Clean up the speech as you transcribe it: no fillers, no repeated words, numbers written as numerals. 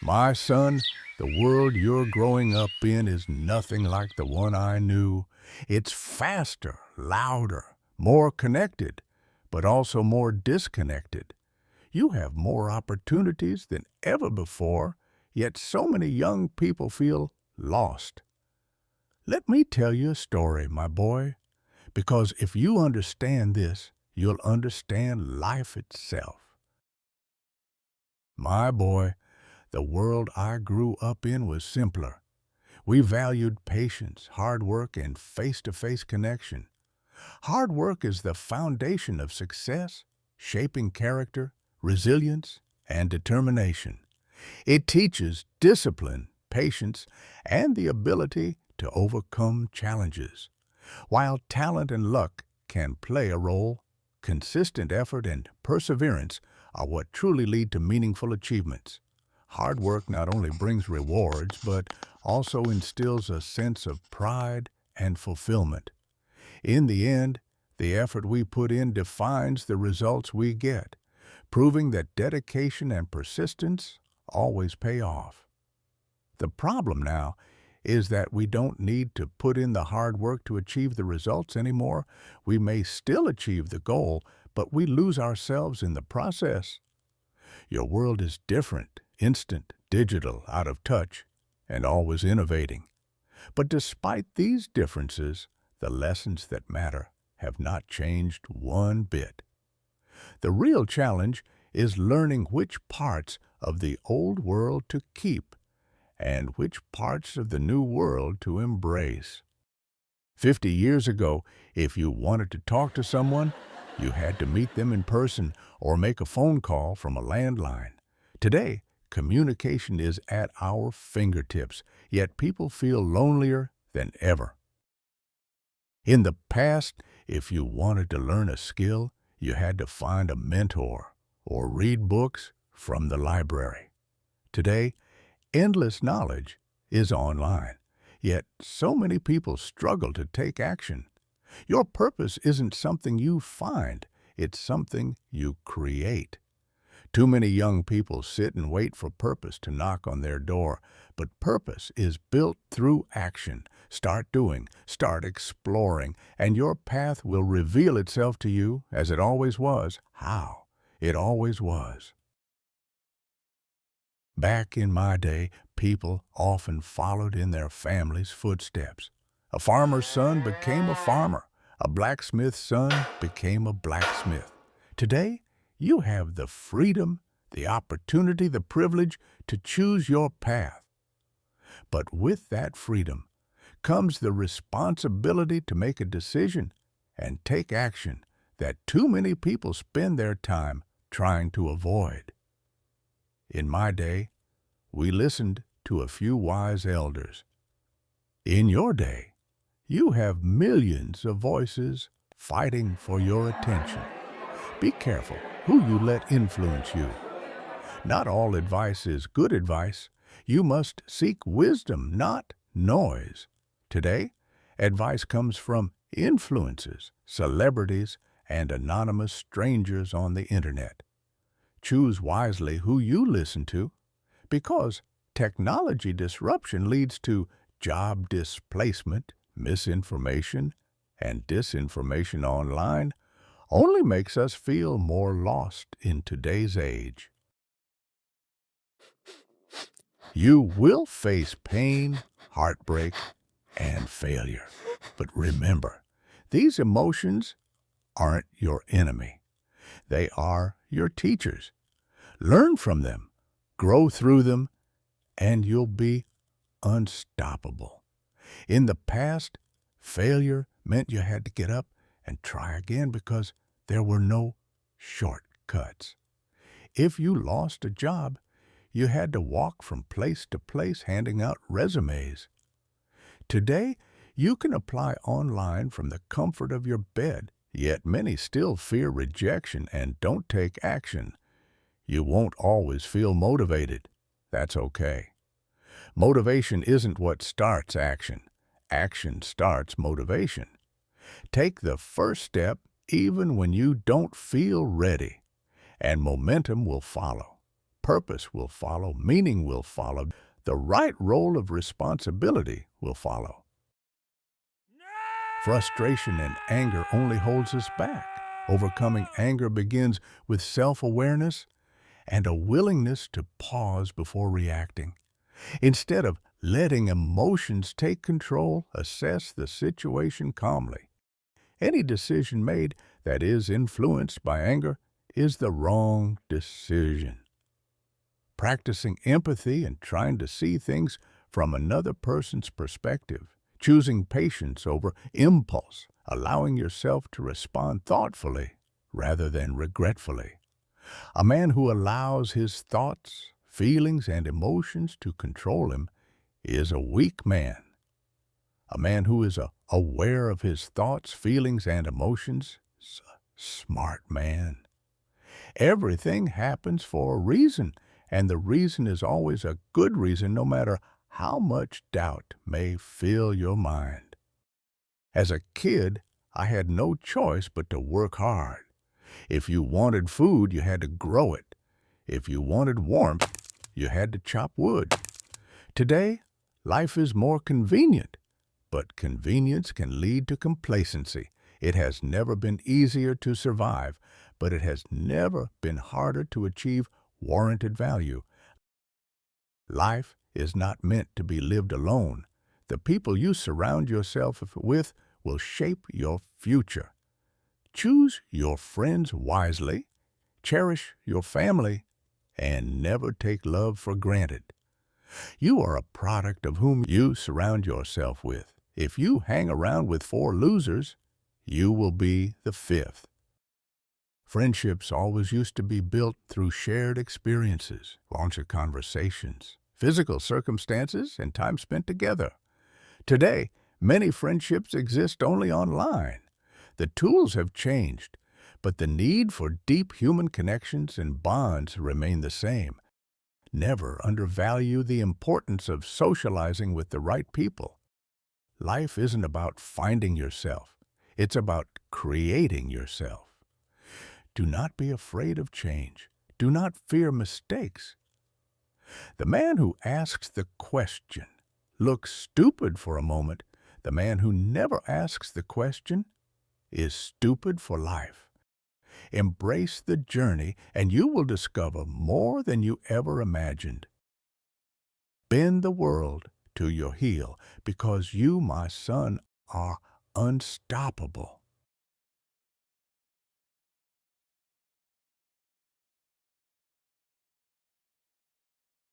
My son, the world you're growing up in is nothing like the one I knew. It's faster, louder, more connected, but also more disconnected. You have more opportunities than ever before, yet so many young people feel lost. Let me tell you a story, my boy, because if you understand this, you'll understand life itself. My boy, the world I grew up in was simpler. We valued patience, hard work, and face-to-face connection. Hard work is the foundation of success, shaping character, resilience, and determination. It teaches discipline, patience, and the ability to overcome challenges. While talent and luck can play a role, consistent effort and perseverance are what truly lead to meaningful achievements. Hard work not only brings rewards, but also instills a sense of pride and fulfillment. In the end, the effort we put in defines the results we get, proving that dedication and persistence always pay off. The problem now is that we don't need to put in the hard work to achieve the results anymore. We may still achieve the goal, but we lose ourselves in the process. Your world is different, instant, digital, out of touch, and always innovating. But despite these differences, the lessons that matter have not changed one bit. The real challenge is learning which parts of the old world to keep and which parts of the new world to embrace. 50 years ago, if you wanted to talk to someone, you had to meet them in person or make a phone call from a landline. Today, communication is at our fingertips, yet people feel lonelier than ever. In the past, if you wanted to learn a skill, you had to find a mentor or read books from the library. Today, endless knowledge is online, yet so many people struggle to take action. Your purpose isn't something you find, it's something you create. Too many young people sit and wait for purpose to knock on their door, but purpose is built through action. Start doing, start exploring, and your path will reveal itself to you as it always was, how it always was. Back in my day, people often followed in their family's footsteps. A farmer's son became a farmer. A blacksmith's son became a blacksmith. Today, you have the freedom, the opportunity, the privilege to choose your path. But with that freedom comes the responsibility to make a decision and take action that too many people spend their time trying to avoid. In my day, we listened to a few wise elders. In your day, you have millions of voices fighting for your attention. Be careful who you let influence you. Not all advice is good advice. You must seek wisdom, not noise. Today, advice comes from influences, celebrities, and anonymous strangers on the internet. Choose wisely who you listen to, because technology disruption leads to job displacement, misinformation, and disinformation online only makes us feel more lost in today's age. You will face pain, heartbreak, and failure. But remember, these emotions aren't your enemy. They are your teachers. Learn from them, grow through them, and you'll be unstoppable. In the past, failure meant you had to get up and try again because there were no shortcuts. If you lost a job, you had to walk from place to place handing out resumes. Today, you can apply online from the comfort of your bed, yet many still fear rejection and don't take action. You won't always feel motivated. That's okay. Motivation isn't what starts action. Action starts motivation. Take the first step even when you don't feel ready, and momentum will follow. Purpose will follow, meaning will follow, the right role of responsibility will follow. Frustration and anger only holds us back. Overcoming anger begins with self-awareness and a willingness to pause before reacting. Instead of letting emotions take control, assess the situation calmly. Any decision made that is influenced by anger is the wrong decision. Practicing empathy and trying to see things from another person's perspective, choosing patience over impulse, allowing yourself to respond thoughtfully rather than regretfully. A man who allows his thoughts, feelings, and emotions to control him is a weak man. A man who is aware of his thoughts, feelings, and emotions is a smart man. Everything happens for a reason, and the reason is always a good reason, no matter how much doubt may fill your mind. As a kid, I had no choice but to work hard. If you wanted food, you had to grow it. If you wanted warmth, you had to chop wood. Today, life is more convenient, but convenience can lead to complacency. It has never been easier to survive, but it has never been harder to achieve warranted value. Life is not meant to be lived alone. The people you surround yourself with will shape your future. Choose your friends wisely, cherish your family, and never take love for granted. You are a product of whom you surround yourself with. If you hang around with 4 losers, you will be the 5th. Friendships always used to be built through shared experiences, longer conversations, physical circumstances, and time spent together. Today, many friendships exist only online. The tools have changed, but the need for deep human connections and bonds remain the same. Never undervalue the importance of socializing with the right people. Life isn't about finding yourself. It's about creating yourself. Do not be afraid of change. Do not fear mistakes. The man who asks the question looks stupid for a moment. The man who never asks the question is stupid for life. Embrace the journey, and you will discover more than you ever imagined. Bend the world to your heel, because you, my son, are unstoppable.